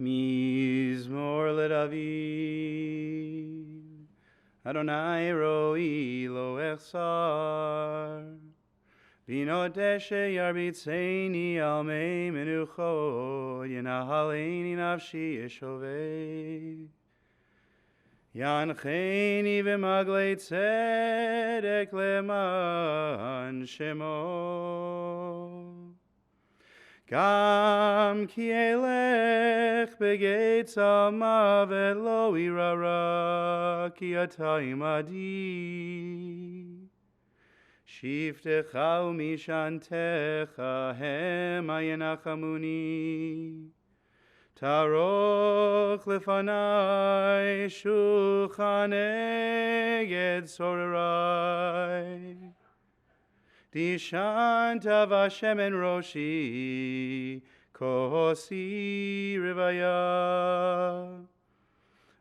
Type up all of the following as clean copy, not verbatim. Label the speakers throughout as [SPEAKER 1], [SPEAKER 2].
[SPEAKER 1] Mizmor leDavid, Adonai roi lo echsar. V'nodeshe yarbitzeini al mei menuchot, Yenahaleini nafshi yeshovei. Yancheni v'maglei tzedek leman shemo. Gam ki elech begeitz ha'mavet lo irara ki ata imadi. Shiftecha umishantecha hema yenachamuni. Taroch lefanai shulchan eged sorerai. Dishanta v'Hashem roshi, kosi rivaya.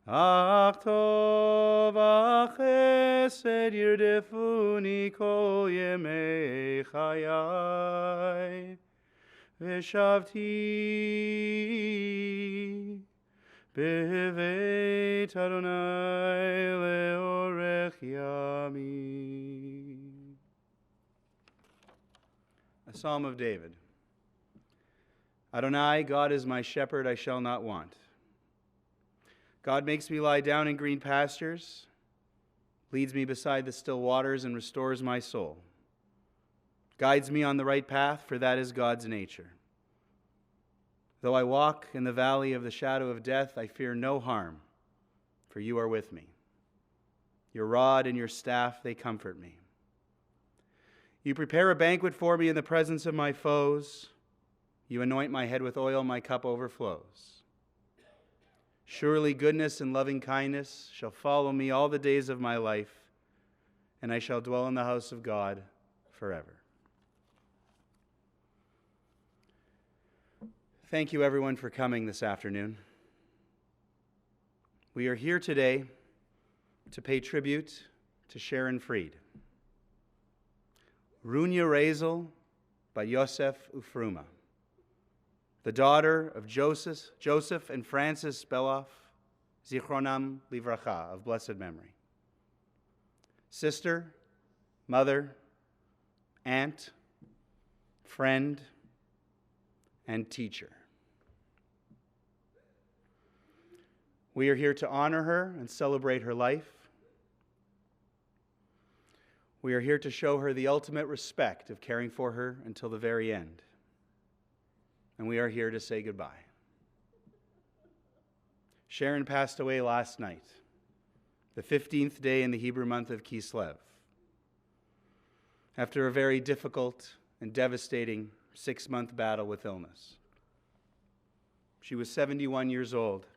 [SPEAKER 1] Ach tov achesed yirdefuni kol yemei chayai. V'shavti b'veit Adonai leorech yamim. A Psalm of David. Adonai, God is my shepherd, I shall not want. God makes me lie down in green pastures, leads me beside the still waters, and restores my soul. Guides me on the right path, for that is God's nature. Though I walk in the valley of the shadow of death, I fear no harm, for you are with me. Your rod and your staff, they comfort me. You prepare a banquet for me in the presence of my foes. You anoint my head with oil, my cup overflows. Surely goodness and loving kindness shall follow me all the days of my life, and I shall dwell in the house of God forever. Thank you, everyone, for coming this afternoon. We are here today to pay tribute to Sharon Freed. Runya Rezel by Yosef Ufruma, the daughter of Joseph and Frances Beloff, Zichronam Livracha, of blessed memory. Sister, mother, aunt, friend, and teacher. We are here to honor her and celebrate her life. We are here to show her the ultimate respect of caring for her until the very end. And we are here to say goodbye. Sharon passed away last night, the 15th day in the Hebrew month of Kislev, after a very difficult and devastating 6-month battle with illness. She was 71 years old,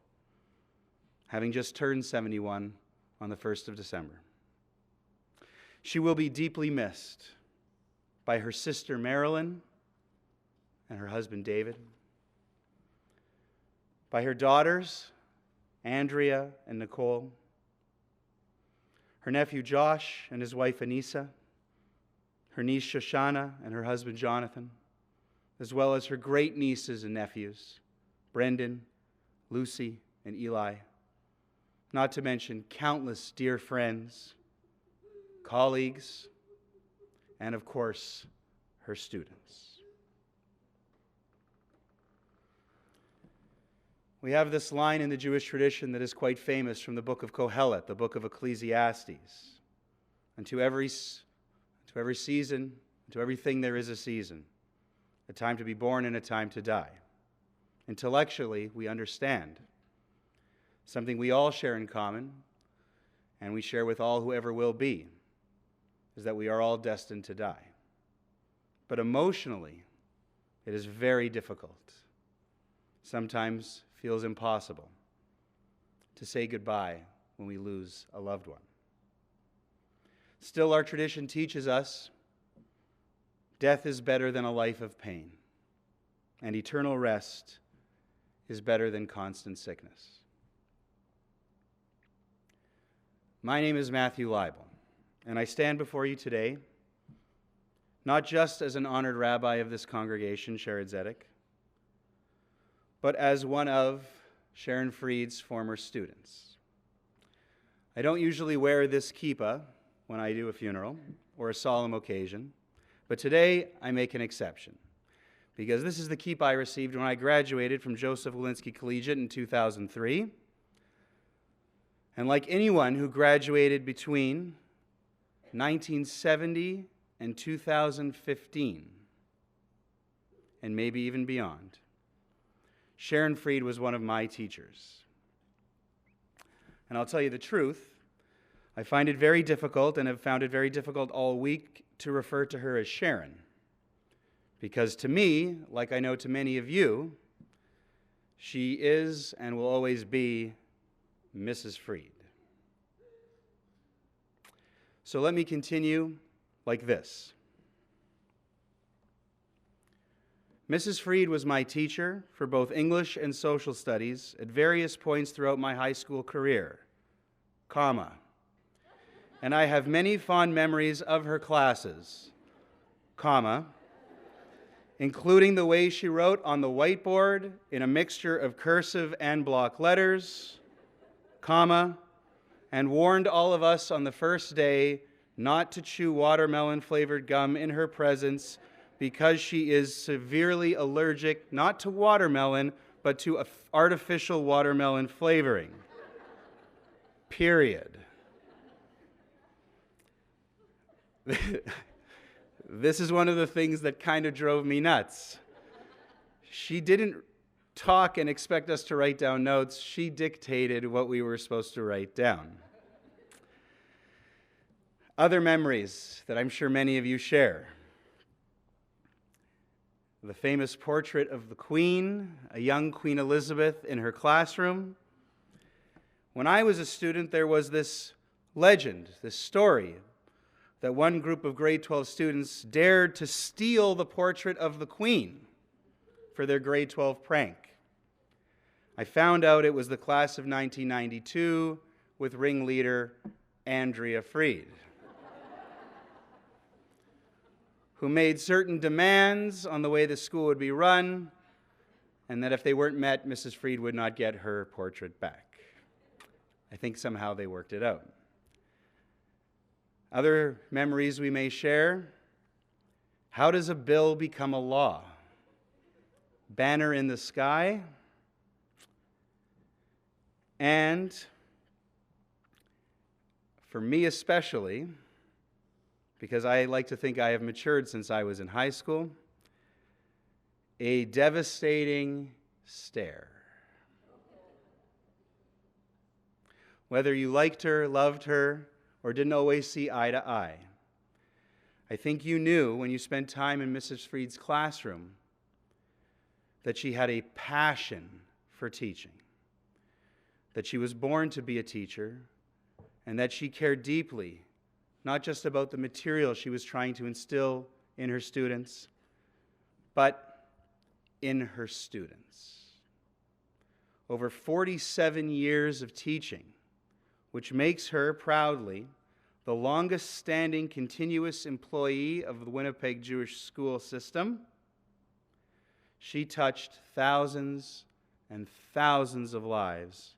[SPEAKER 1] having just turned 71 on the 1st of December. She will be deeply missed by her sister Marilyn and her husband David, by her daughters Andrea and Nicole, her nephew Josh and his wife Anissa, her niece Shoshana and her husband Jonathan, as well as her great nieces and nephews, Brendan, Lucy, and Eli, not to mention countless dear friends, colleagues, and of course, her students. We have this line in the Jewish tradition that is quite famous from the book of Kohelet, the book of Ecclesiastes. And to every season, to everything there is a season, a time to be born and a time to die. Intellectually, we understand. Something we all share in common, and we share with all who ever will be, is that we are all destined to die. But emotionally, it is very difficult. Sometimes feels impossible to say goodbye when we lose a loved one. Still, our tradition teaches us death is better than a life of pain, and eternal rest is better than constant sickness. My name is Matthew Leibel, and I stand before you today not just as an honored rabbi of this congregation, Sharon Zedek, but as one of Sharon Freed's former students. I don't usually wear this kippah when I do a funeral or a solemn occasion, but today I make an exception, because this is the kippah I received when I graduated from Joseph Walensky Collegiate in 2003. And like anyone who graduated between 1970 and 2015, and maybe even beyond, Sharon Freed was one of my teachers. And I'll tell you the truth, I find it very difficult, and have found it very difficult all week, to refer to her as Sharon. Because to me, like I know to many of you, she is and will always be Mrs. Freed. So let me continue like this. Mrs. Freed was my teacher for both English and social studies at various points throughout my high school career, and I have many fond memories of her classes, including the way she wrote on the whiteboard in a mixture of cursive and block letters, and warned all of us on the first day not to chew watermelon-flavored gum in her presence because she is severely allergic not to watermelon, but to artificial watermelon flavoring. Period. This is one of the things that kind of drove me nuts. She didn't talk and expect us to write down notes. She dictated what we were supposed to write down. Other memories that I'm sure many of you share. The famous portrait of the Queen, a young Queen Elizabeth in her classroom. When I was a student, there was this legend, this story, that one group of grade 12 students dared to steal the portrait of the Queen for their grade 12 prank. I found out it was the class of 1992 with ringleader Andrea Freed, who made certain demands on the way the school would be run, and that if they weren't met, Mrs. Freed would not get her portrait back. I think somehow they worked it out. Other memories we may share. How does a bill become a law? Banner in the sky. And for me especially, because I like to think I have matured since I was in high school, a devastating stare. Whether you liked her, loved her, or didn't always see eye to eye, I think you knew when you spent time in Mrs. Freed's classroom that she had a passion for teaching, that she was born to be a teacher, and that she cared deeply, not just about the material she was trying to instill in her students, but in her students. Over 47 years of teaching, which makes her proudly the longest-standing continuous employee of the Winnipeg Jewish school system. She touched thousands and thousands of lives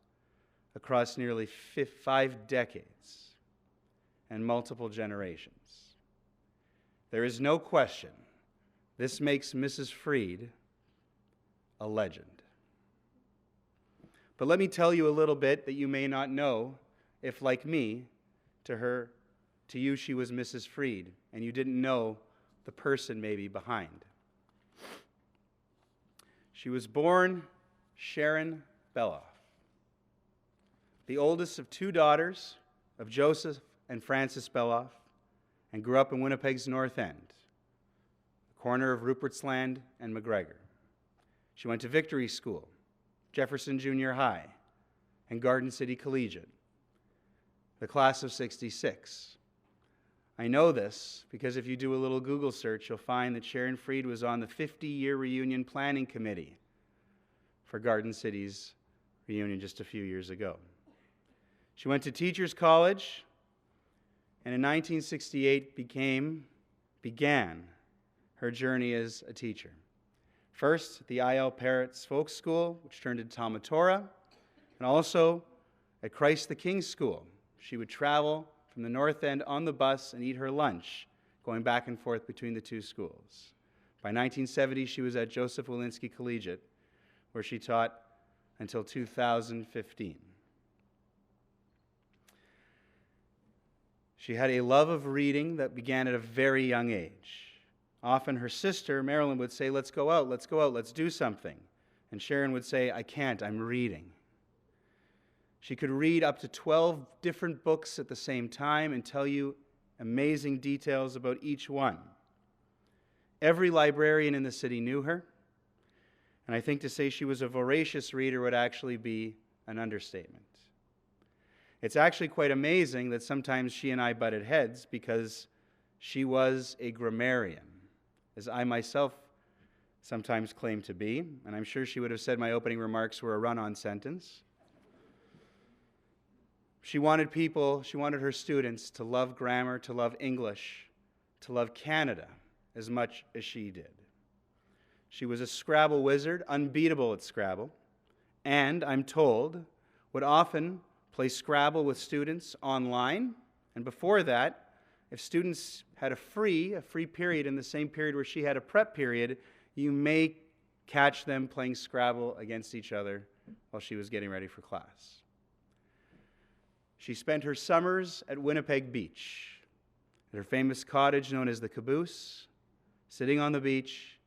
[SPEAKER 1] across nearly 5 decades and multiple generations. There is no question this makes Mrs. Freed a legend. But let me tell you a little bit that you may not know if, like me, to you she was Mrs. Freed, and you didn't know the person maybe behind. She was born Sharon Beloff, the oldest of 2 daughters of Joseph and Frances Beloff, and grew up in Winnipeg's North End, the corner of Rupert's Land and McGregor. She went to Victory School, Jefferson Junior High, and Garden City Collegiate, the class of '66. I know this because if you do a little Google search, you'll find that Sharon Freed was on the 50-year reunion planning committee for Garden City's reunion just a few years ago. She went to Teachers College, and in 1968 began her journey as a teacher. First, the I.L. Parrott's Folk School, which turned into Talmatora, And also at Christ the King's School, she would travel from the North End on the bus and eat her lunch, going back and forth between the two schools. By 1970, she was at Joseph Walensky Collegiate, where she taught until 2015. She had a love of reading that began at a very young age. Often her sister, Marilyn, would say, let's go out, let's do something. And Sharon would say, I can't, I'm reading. She could read up to 12 different books at the same time and tell you amazing details about each one. Every librarian in the city knew her, and I think to say she was a voracious reader would actually be an understatement. It's actually quite amazing that sometimes she and I butted heads because she was a grammarian, as I myself sometimes claim to be, and I'm sure she would have said my opening remarks were a run-on sentence. She wanted her students to love grammar, to love English, to love Canada as much as she did. She was a Scrabble wizard, unbeatable at Scrabble, and, I'm told, would often play Scrabble with students online. And before that, if students had a free period in the same period where she had a prep period, you may catch them playing Scrabble against each other while she was getting ready for class. She spent her summers at Winnipeg Beach, at her famous cottage known as the Caboose, sitting on the beach,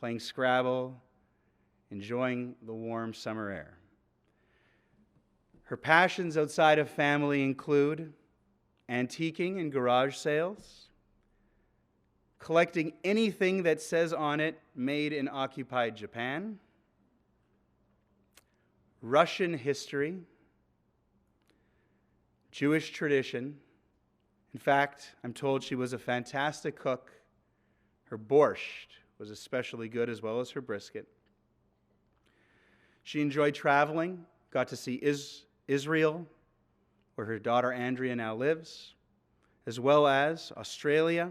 [SPEAKER 1] playing Scrabble, enjoying the warm summer air. Her passions outside of family include antiquing and garage sales, collecting anything that says on it, made in occupied Japan, Russian history, Jewish tradition. In fact, I'm told she was a fantastic cook. Her borscht was especially good, as well as her brisket. She enjoyed traveling, got to see Israel, where her daughter Andrea now lives, as well as Australia,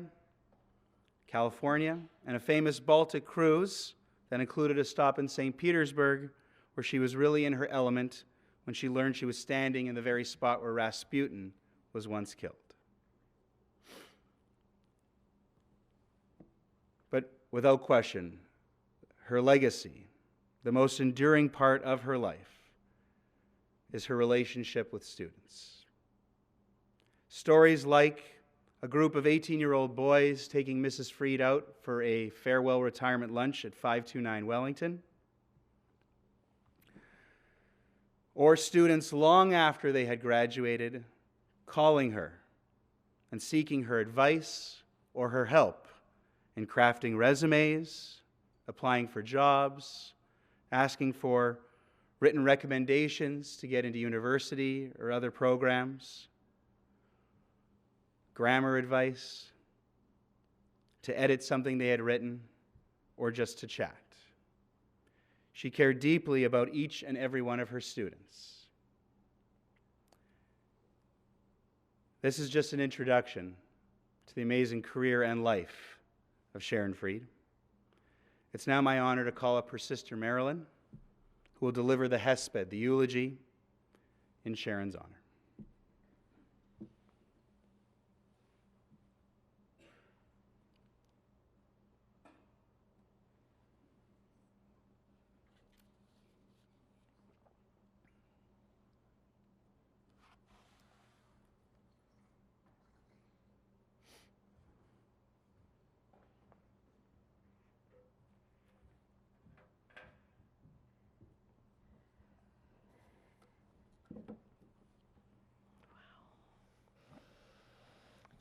[SPEAKER 1] California, and a famous Baltic cruise that included a stop in St. Petersburg, where she was really in her element when she learned she was standing in the very spot where Rasputin was once killed. But without question, her legacy, the most enduring part of her life, is her relationship with students. Stories like a group of 18-year-old boys taking Mrs. Freed out for a farewell retirement lunch at 529 Wellington, or students long after they had graduated calling her and seeking her advice or her help in crafting resumes, applying for jobs, asking for written recommendations to get into university or other programs, grammar advice, to edit something they had written, or just to chat. She cared deeply about each and every one of her students. This is just an introduction to the amazing career and life of Sharon Freed. It's now my honor to call up her sister Marilyn, who will deliver the hesped, the eulogy, in Sharon's honor.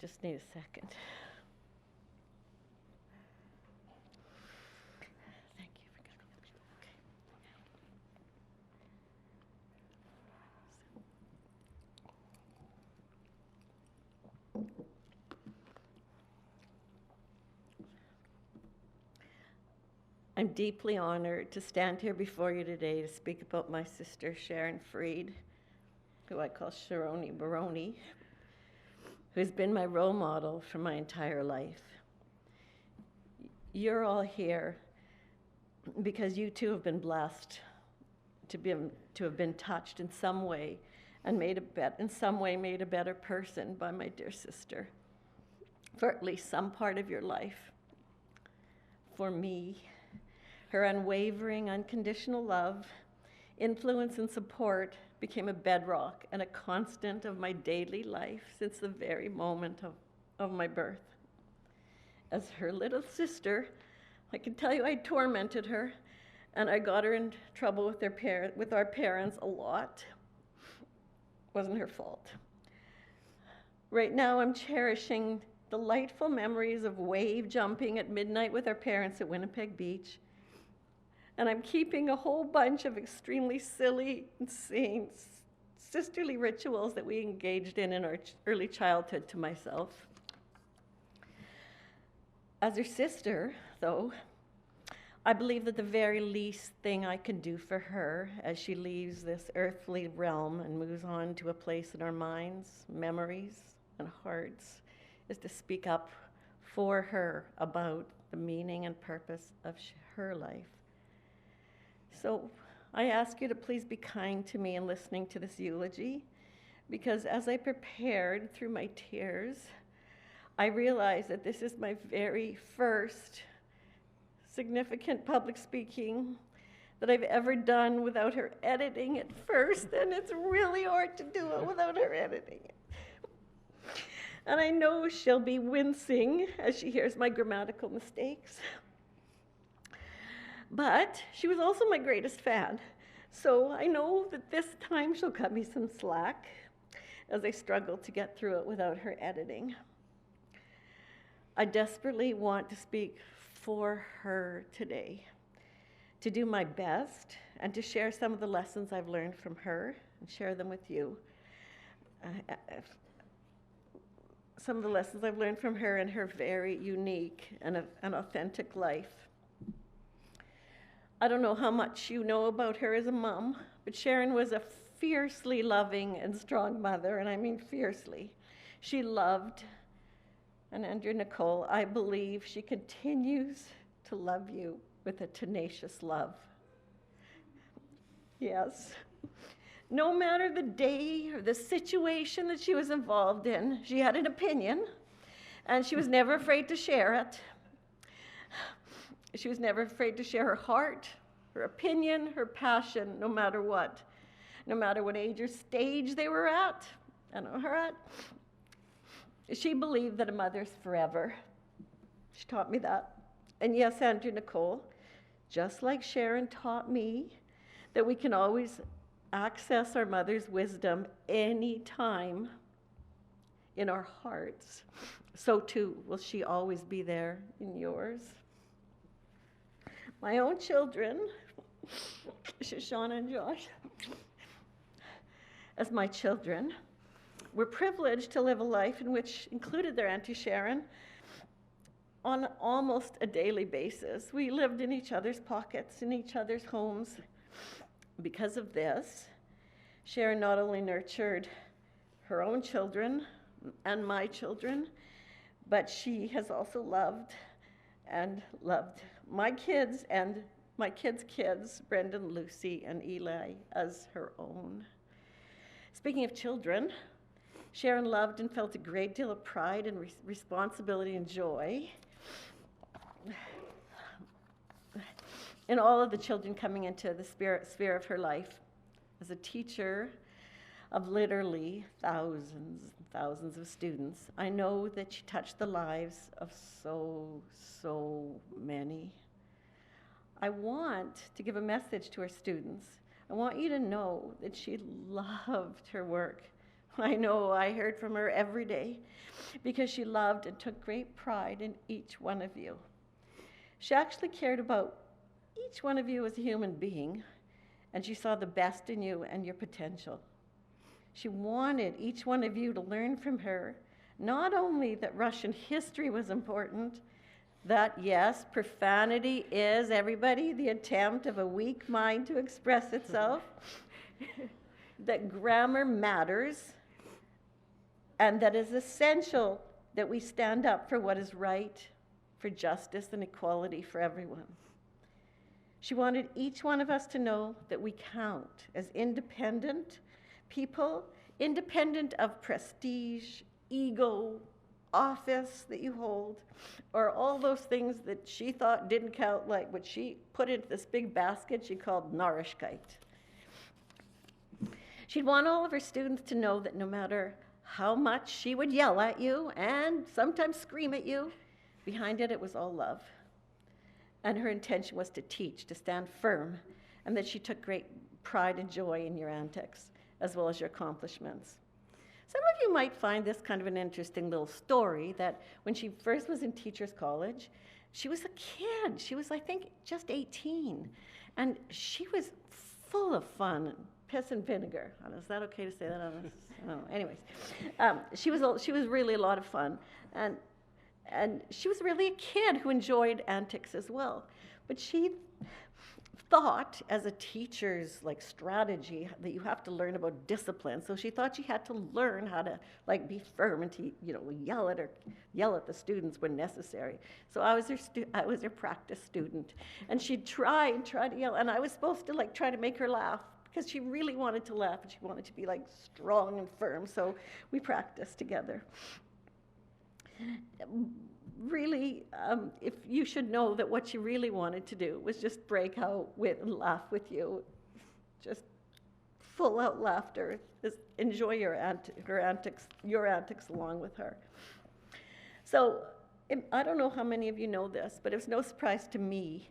[SPEAKER 2] Just need a second. Thank you for coming. Okay. I'm deeply honored to stand here before you today to speak about my sister Sharon Freed, who I call Sharoni Baroni, who's been my role model for my entire life. You're all here because you too have been blessed to have been touched in some way and made a better person by my dear sister for at least some part of your life. For me, her unwavering, unconditional love, influence, and support became a bedrock and a constant of my daily life since the very moment of my birth. As her little sister, I can tell you I tormented her, and I got her in trouble with our parents a lot. Wasn't her fault. Right now, I'm cherishing delightful memories of wave jumping at midnight with our parents at Winnipeg Beach. And I'm keeping a whole bunch of extremely silly, insane, sisterly rituals that we engaged in our early childhood to myself. As her sister, though, I believe that the very least thing I can do for her as she leaves this earthly realm and moves on to a place in our minds, memories, and hearts is to speak up for her about the meaning and purpose of her life. So I ask you to please be kind to me in listening to this eulogy, because as I prepared through my tears, I realized that this is my very first significant public speaking that I've ever done without her editing it first, and it's really hard to do it without her editing it. And I know she'll be wincing as she hears my grammatical mistakes. But she was also my greatest fan, so I know that this time she'll cut me some slack as I struggle to get through it without her editing. I desperately want to speak for her today, to do my best and to share some of the lessons I've learned from her and share them with you. Some of the lessons I've learned from her and her very unique and authentic life. I don't know how much you know about her as a mom, but Sharon was a fiercely loving and strong mother, and I mean fiercely. She loved, and Andrea Nicole, I believe she continues to love you with a tenacious love. Yes. No matter the day or the situation that she was involved in, she had an opinion, and she was never afraid to share it. She was never afraid to share her heart, her opinion, her passion, no matter what age or stage they were at, and her at. She believed that a mother's forever. She taught me that. And yes, Andrea Nicole, just like Sharon taught me that we can always access our mother's wisdom anytime in our hearts, so too will she always be there in yours. My own children, Shoshana and Josh, as my children, were privileged to live a life in which included their Auntie Sharon on almost a daily basis. We lived in each other's pockets, in each other's homes. Because of this, Sharon not only nurtured her own children and my children, but she has also loved my kids and my kids' kids, Brendan, Lucy, and Eli, as her own. Speaking of children, Sharon loved and felt a great deal of pride and responsibility and joy in all of the children coming into the sphere of her life. As a teacher of literally thousands and thousands of students, I know that she touched the lives of so many. I want to give a message to her students. I want you to know that she loved her work. I know I heard from her every day because she loved and took great pride in each one of you. She actually cared about each one of you as a human being, and she saw the best in you and your potential. She wanted each one of you to learn from her, not only that Russian history was important, that yes, profanity is, everybody, the attempt of a weak mind to express itself, that grammar matters, and that it's essential that we stand up for what is right, for justice and equality for everyone. She wanted each one of us to know that we count as independent people, independent of prestige, ego, office that you hold, or all those things that she thought didn't count, like what she put into this big basket she called Narishkeit. She'd want all of her students to know that no matter how much she would yell at you and sometimes scream at you, behind it, it was all love. And her intention was to teach, to stand firm, and that she took great pride and joy in your antics, as well as your accomplishments. Some of you might find this kind of an interesting little story, that when she first was in Teachers College, she was a kid. She was, I think, just 18. And she was full of fun, and piss and vinegar. Is that okay to say that on this? No. Anyways, she was really a lot of fun. And she was really a kid who enjoyed antics as well. But she thought, as a teacher's strategy, that you have to learn about discipline. So she thought she had to learn how to be firm and to yell at the students when necessary. So I was her practice student, and she'd try to yell, and I was supposed to try to make her laugh, because she really wanted to laugh and she wanted to be strong and firm. So we practiced together. Really, if you should know that what she really wanted to do was just break out with and laugh with you, just full out laughter, just enjoy your antics along with her. So I don't know how many of you know this, but it was no surprise to me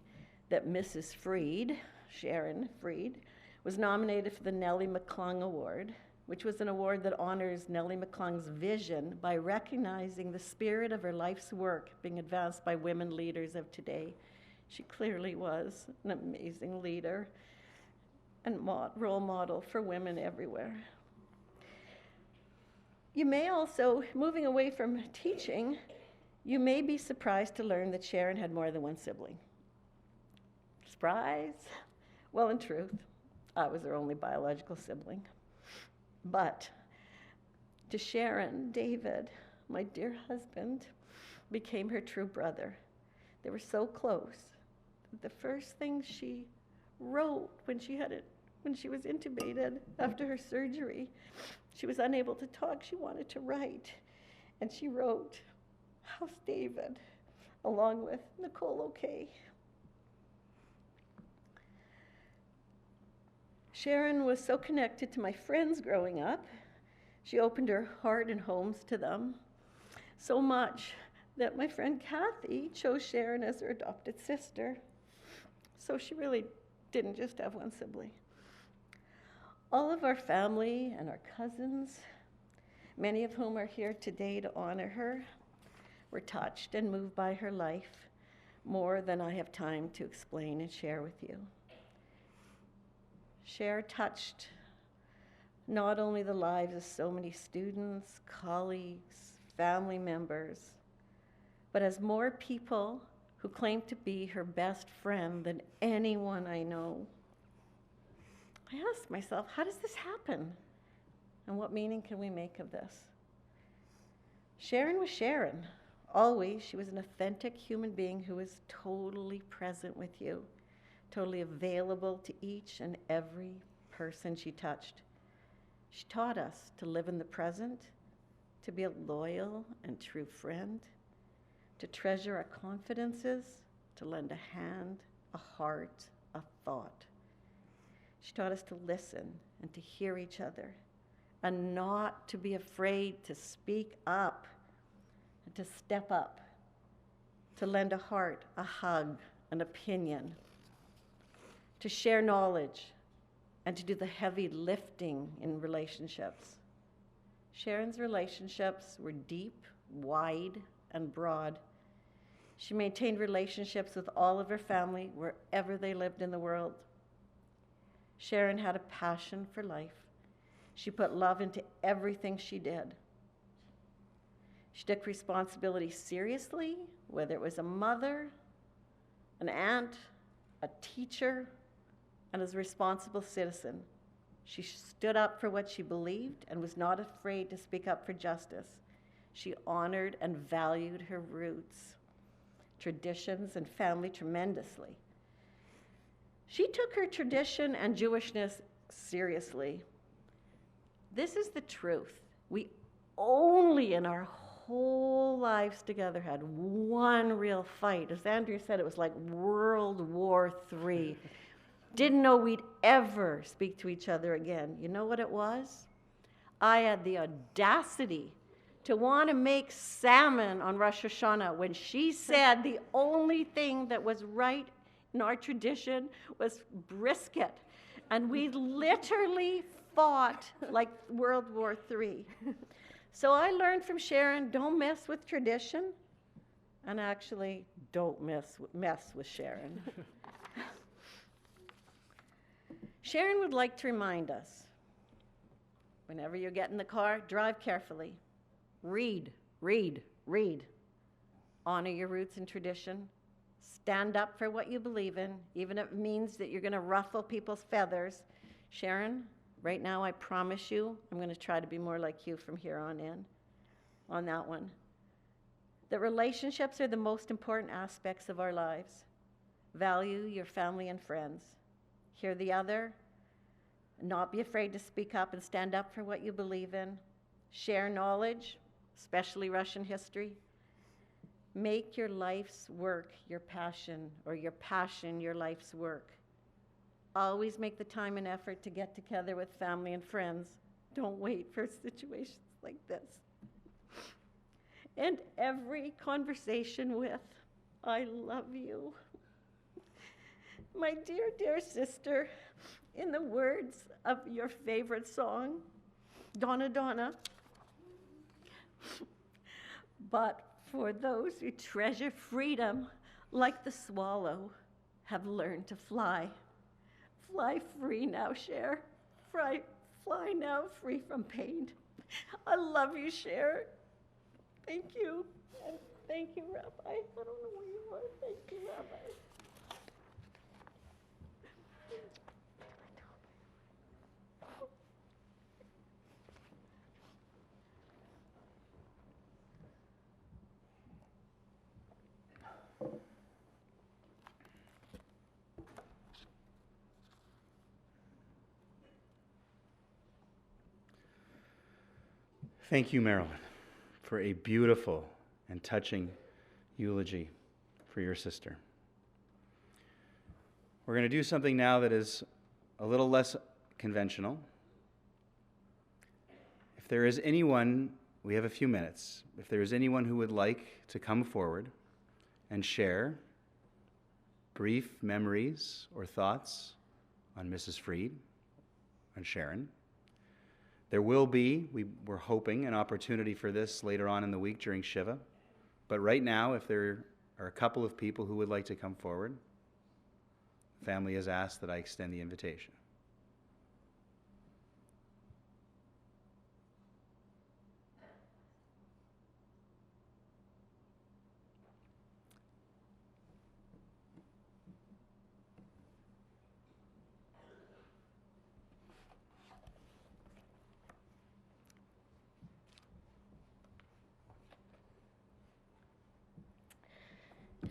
[SPEAKER 2] that Mrs. Freed, Sharon Freed, was nominated for the Nellie McClung Award, which was an award that honors Nellie McClung's vision by recognizing the spirit of her life's work being advanced by women leaders of today. She clearly was an amazing leader and role model for women everywhere. You may also, moving away from teaching, you may be surprised to learn that Sharon had more than one sibling. Surprise? Well, in truth, I was her only biological sibling. But to Sharon, David, my dear husband, became her true brother. They were so close. The first thing she wrote when she was intubated after her surgery, she was unable to talk. She wanted to write. And she wrote, "How's David?" along with "Nicole okay?" Sharon was so connected to my friends growing up. She opened her heart and homes to them, so much that my friend Kathy chose Sharon as her adopted sister. So she really didn't just have one sibling. All of our family and our cousins, many of whom are here today to honor her, were touched and moved by her life more than I have time to explain and share with you. Cher touched not only the lives of so many students, colleagues, family members, but as more people who claim to be her best friend than anyone I know. I asked myself, how does this happen? And what meaning can we make of this? Sharon was Sharon. Always, she was an authentic human being who was totally present with you, totally available to each and every person she touched. She taught us to live in the present, to be a loyal and true friend, to treasure our confidences, to lend a hand, a heart, a thought. She taught us to listen and to hear each other, and not to be afraid to speak up and to step up, to lend a heart, a hug, an opinion, to share knowledge, and to do the heavy lifting in relationships. Sharon's relationships were deep, wide, and broad. She maintained relationships with all of her family wherever they lived in the world. Sharon had a passion for life. She put love into everything she did. She took responsibility seriously, whether it was a mother, an aunt, a teacher, and as a responsible citizen. She stood up for what she believed and was not afraid to speak up for justice. She honored and valued her roots, traditions, and family tremendously. She took her tradition and Jewishness seriously. This is the truth. We only in our whole lives together had one real fight. As Andrea said, it was like World War III. Didn't know we'd ever speak to each other again. You know what it was? I had the audacity to want to make salmon on Rosh Hashanah when she said the only thing that was right in our tradition was brisket. And we literally fought like World War III. So I learned from Sharon, don't mess with tradition, and actually don't mess with Sharon. Sharon would like to remind us, whenever you get in the car, drive carefully. Read, read, read. Honor your roots and tradition. Stand up for what you believe in, even if it means that you're going to ruffle people's feathers. Sharon, right now I promise you, I'm going to try to be more like you from here on in, on that one. That relationships are the most important aspects of our lives. Value your family and friends. Hear the other. Not be afraid to speak up and stand up for what you believe in. Share knowledge, especially Russian history. Make your life's work your passion, or your passion your life's work. Always make the time and effort to get together with family and friends. Don't wait for situations like this. And every conversation with, I love you. My dear, dear sister, in the words of your favorite song, Donna Donna, but for those who treasure freedom, like the swallow, have learned to fly. Fly free now, Cher. Fly now, free from pain. I love you, Cher. Thank you. And thank you, Rabbi. I don't know where you are. Thank you, Rabbi.
[SPEAKER 1] Thank you, Marilyn, for a beautiful and touching eulogy for your sister. We're going to do something now that is a little less conventional. If there is anyone, we have a few minutes, if there is anyone who would like to come forward and share brief memories or thoughts on Mrs. Freed, on Sharon, there will be, we're hoping, an opportunity for this later on in the week during Shiva. But right now, if there are a couple of people who would like to come forward, the family has asked that I extend the invitation.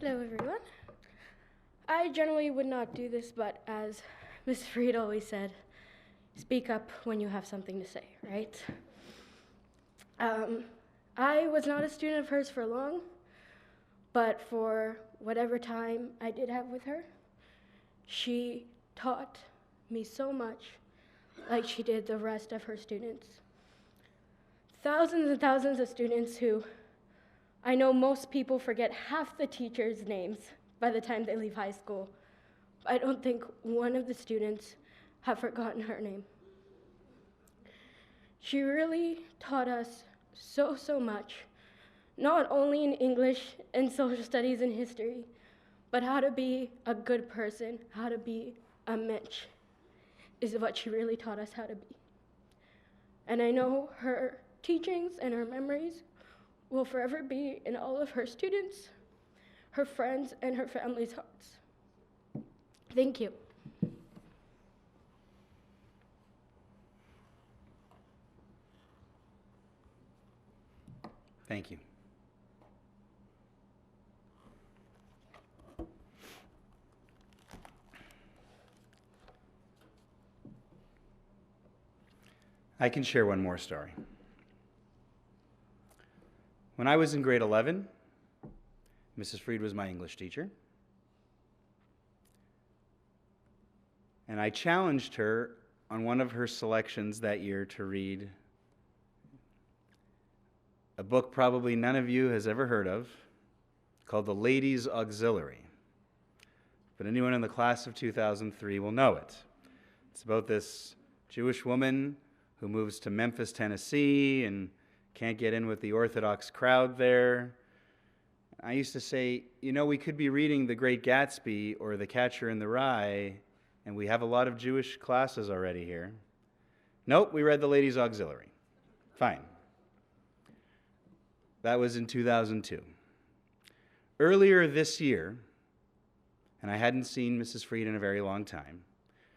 [SPEAKER 3] Hello, everyone. I generally would not do this, but as Ms. Freed always said, speak up when you have something to say, right? I was not a student of hers for long, but for whatever time I did have with her, she taught me so much, like she did the rest of her students. Thousands and thousands of students who I know most people forget half the teachers' names by the time they leave high school. I don't think one of the students have forgotten her name. She really taught us so much, not only in English and social studies and history, but how to be a good person, how to be a mensch, is what she really taught us how to be. And I know her teachings and her memories will forever be in all of her students, her friends, and her family's hearts. Thank you.
[SPEAKER 1] Thank you. I can share one more story. When I was in grade 11, Mrs. Freed was my English teacher. And I challenged her on one of her selections that year to read a book probably none of you has ever heard of, called The Ladies' Auxiliary. But anyone in the class of 2003 will know it. It's about this Jewish woman who moves to Memphis, Tennessee, and can't get in with the Orthodox crowd there. I used to say, we could be reading The Great Gatsby or The Catcher in the Rye, and we have a lot of Jewish classes already here. Nope, we read The Ladies' Auxiliary. Fine. That was in 2002. Earlier this year, and I hadn't seen Mrs. Freed in a very long time,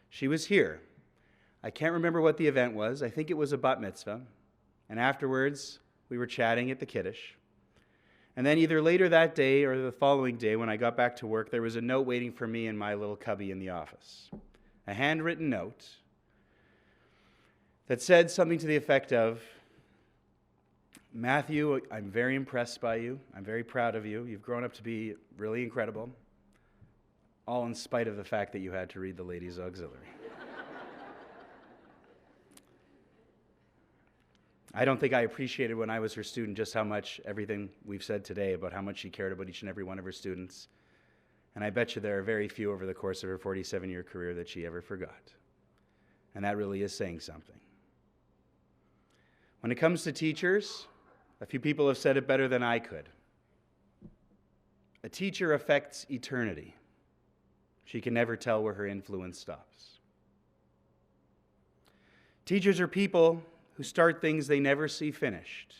[SPEAKER 1] she was here. I can't remember what the event was. I think it was a bat mitzvah. And afterwards, we were chatting at the Kiddush. And then either later that day or the following day, when I got back to work, there was a note waiting for me in my little cubby in the office. A handwritten note that said something to the effect of, Matthew, I'm very impressed by you. I'm very proud of you. You've grown up to be really incredible, all in spite of the fact that you had to read The Ladies' Auxiliary. I don't think I appreciated when I was her student just how much everything we've said today about how much she cared about each and every one of her students. And I bet you there are very few over the course of her 47-year career that she ever forgot. And that really is saying something. When it comes to teachers, a few people have said it better than I could. A teacher affects eternity. She can never tell where her influence stops. Teachers are people who start things they never see finished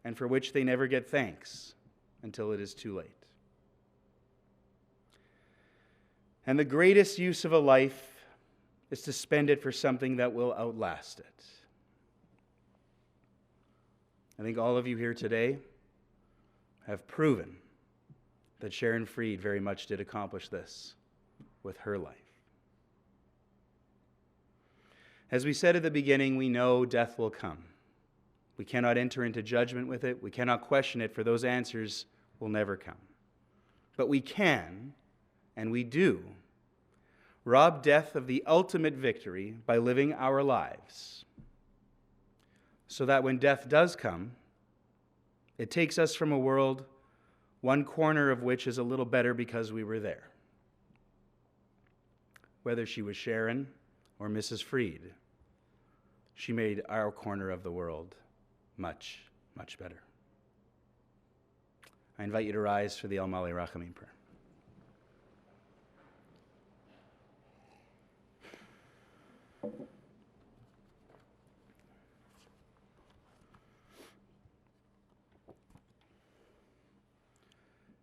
[SPEAKER 1] and for which they never get thanks until it is too late. And the greatest use of a life is to spend it for something that will outlast it. I think all of you here today have proven that Sharon Freed very much did accomplish this with her life. As we said at the beginning, we know death will come. We cannot enter into judgment with it. We cannot question it, for those answers will never come. But we can, and we do, rob death of the ultimate victory by living our lives, so that when death does come, it takes us from a world, one corner of which is a little better because we were there. Whether she was Sharon or Mrs. Freed, she made our corner of the world much, much better. I invite you to rise for the El Malei Rachamim prayer.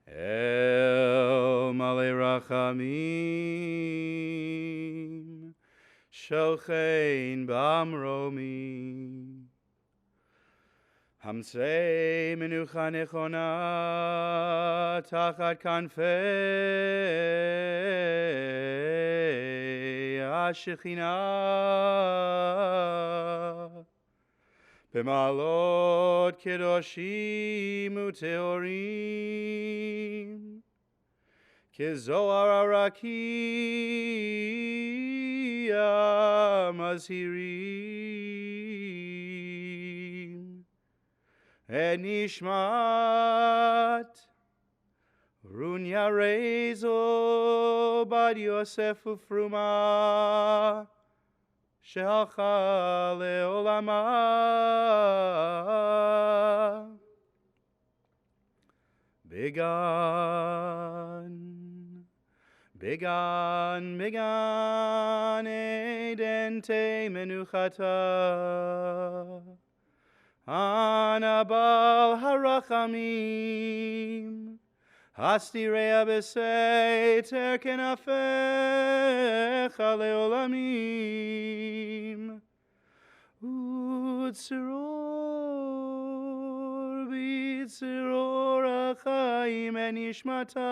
[SPEAKER 1] El Malei Rachamim, Shochein Bamromi, Hamsei Menucha Nechona Tachat Kanfei HaShechina, B'malot Kedoshim Uteorim, Kezohar Arakia Mazhirim, Et Nishmat Runya Rezo Bad Yosef Ufruma Shehalcha Leolama Began edente menuchata Anabal harachamim Hastirei beseiter kenafecha leolamim Utzror bitzror achaim enishmata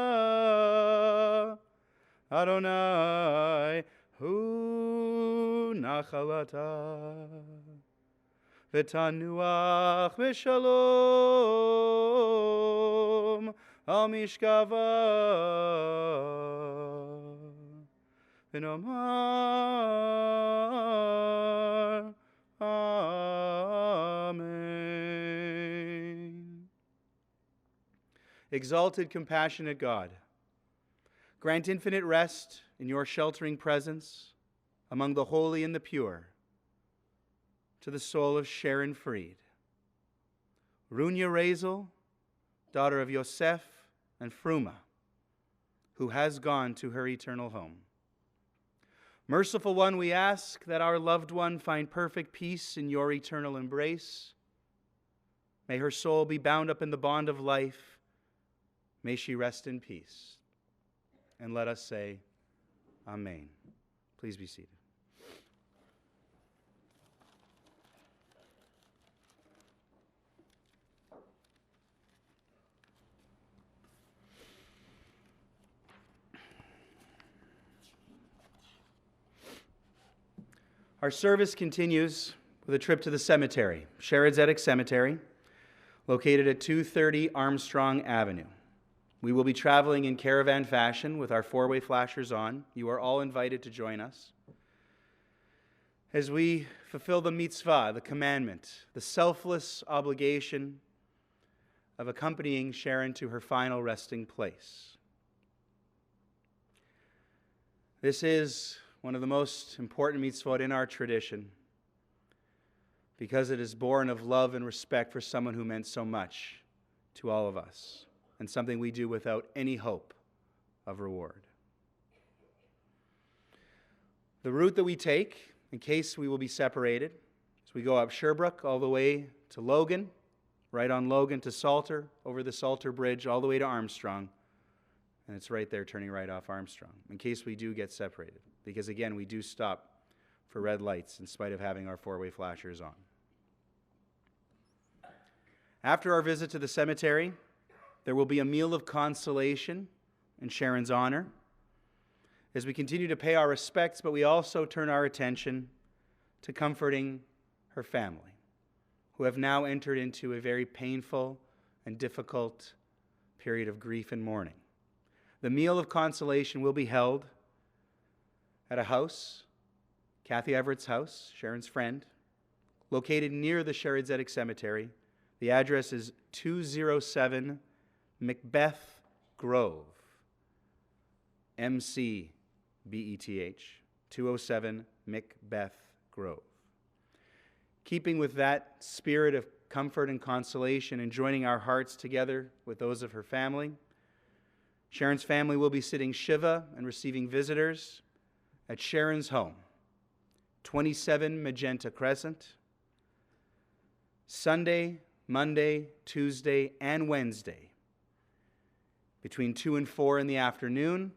[SPEAKER 1] Adonai hu nachalata. v'tanuach v'shalom al mishkava v'nomar Amen. Exalted, compassionate God, grant infinite rest in your sheltering presence among the holy and the pure to the soul of Sharon Freed. Runya Razel, daughter of Yosef and Fruma, who has gone to her eternal home. Merciful One, we ask that our loved one find perfect peace in your eternal embrace. May her soul be bound up in the bond of life. May she rest in peace. And let us say, Amen. Please be seated. Our service continues with a trip to the cemetery, Sharon Cemetery, located at 230 Armstrong Avenue. We will be traveling in caravan fashion with our four-way flashers on. You are all invited to join us as we fulfill the mitzvah, the commandment, the selfless obligation of accompanying Sharon to her final resting place. This is one of the most important mitzvot in our tradition because it is born of love and respect for someone who meant so much to all of us, and something we do without any hope of reward. The route that we take, in case we will be separated, is we go up Sherbrooke all the way to Logan, right on Logan to Salter, over the Salter Bridge, all the way to Armstrong, and it's right there turning right off Armstrong, in case we do get separated. Because again, we do stop for red lights in spite of having our four-way flashers on. After our visit to the cemetery, there will be a meal of consolation in Sharon's honor as we continue to pay our respects, but we also turn our attention to comforting her family, who have now entered into a very painful and difficult period of grief and mourning. The meal of consolation will be held at a house, Kathy Everett's house, Sharon's friend, located near the Sharon Cemetery. The address is 207 Macbeth Grove, M-C-B-E-T-H, 207 Macbeth Grove. Keeping with that spirit of comfort and consolation and joining our hearts together with those of her family, Sharon's family will be sitting Shiva and receiving visitors at Sharon's home, 27 Magenta Crescent, Sunday, Monday, Tuesday, and Wednesday, between 2 and 4 in the afternoon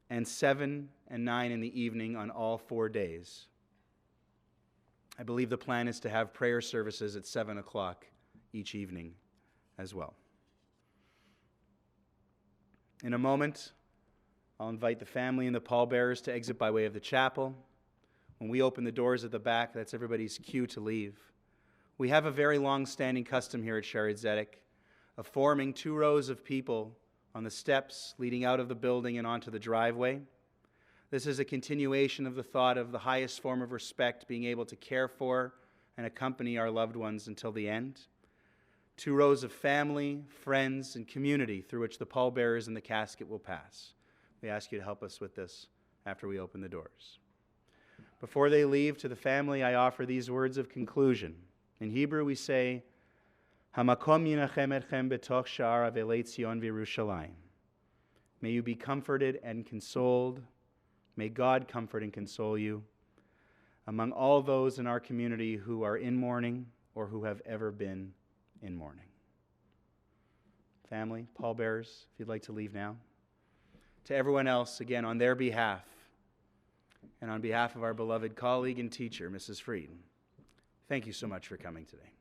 [SPEAKER 1] and 7 and 9 in the evening on all 4 days. I believe the plan is to have prayer services at 7 o'clock each evening as well. In a moment, I'll invite the family and the pallbearers to exit by way of the chapel. When we open the doors at the back, that's everybody's cue to leave. We have a very long-standing custom here at Sharon Zedek of forming 2 rows of people on the steps leading out of the building and onto the driveway. This is a continuation of the thought of the highest form of respect, being able to care for and accompany our loved ones until the end. 2 rows of family, friends, and community through which the pallbearers and the casket will pass. We ask you to help us with this after we open the doors. Before they leave, to the family, I offer these words of conclusion. In Hebrew, we say, Hamakom yinachem etchem betoch sha'ar avelei Tzion v'Yerushalayim. May you be comforted and consoled. May God comfort and console you among all those in our community who are in mourning or who have ever been in mourning. Family, pallbearers, if you'd like to leave now. To everyone else, again, on their behalf, and on behalf of our beloved colleague and teacher, Mrs. Freed, thank you so much for coming today.